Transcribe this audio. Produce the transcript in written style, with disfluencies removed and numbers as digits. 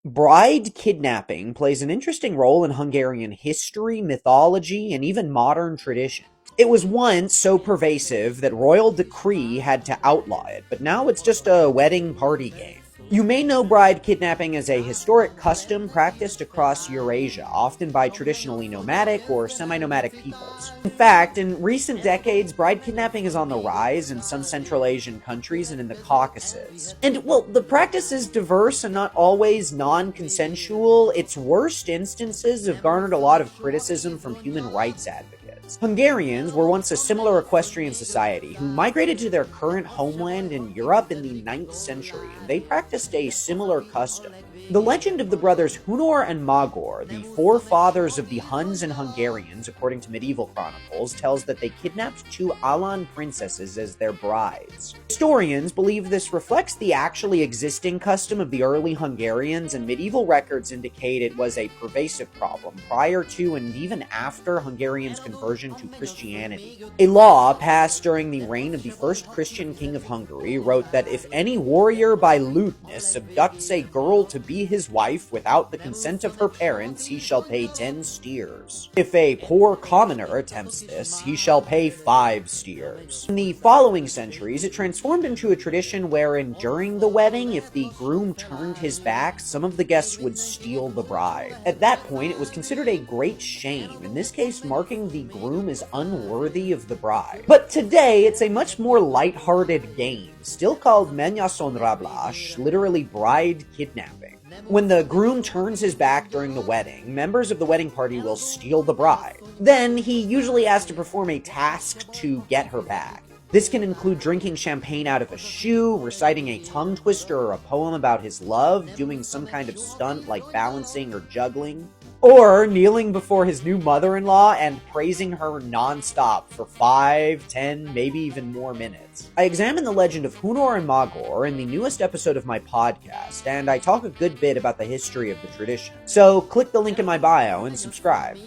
Bride kidnapping plays an interesting role in Hungarian history, mythology, and even modern tradition. It was once so pervasive that royal decree had to outlaw it, but now it's just a wedding party game. You may know bride kidnapping as a historic custom practiced across Eurasia, often by traditionally nomadic or semi-nomadic peoples. In fact, in recent decades, bride kidnapping is on the rise in some Central Asian countries and in the Caucasus. And, well, the practice is diverse and not always non-consensual. Its worst instances have garnered a lot of criticism from human rights advocates. Hungarians were once a similar equestrian society who migrated to their current homeland in Europe in the 9th century, and they practiced a similar custom. The legend of the brothers Hunor and Magor, the forefathers of the Huns and Hungarians, according to medieval chronicles, tells that they kidnapped two Alan princesses as their brides. Historians believe this reflects the actually existing custom of the early Hungarians, and medieval records indicate it was a pervasive problem prior to and even after Hungarians' conversion to Christianity. A law passed during the reign of the first Christian king of Hungary wrote that if any warrior by lewdness abducts a girl to be his wife without the consent of her parents, he shall pay 10 steers. If a poor commoner attempts this, he shall pay 5 steers. In the following centuries, it transformed into a tradition wherein during the wedding, if the groom turned his back, some of the guests would steal the bride. At that point, it was considered a great shame, in this case marking the groom as unworthy of the bride. But today, it's a much more lighthearted game, still called menyason rablash, literally bride kidnapping. When the groom turns his back during the wedding, members of the wedding party will steal the bride. Then he usually has to perform a task to get her back. This can include drinking champagne out of a shoe, reciting a tongue twister or a poem about his love, doing some kind of stunt like balancing or juggling, or kneeling before his new mother-in-law and praising her non-stop for 5, 10, maybe even more minutes. I examine the legend of Hunor and Magor in the newest episode of my podcast, and I talk a good bit about the history of the tradition. So click the link in my bio and subscribe.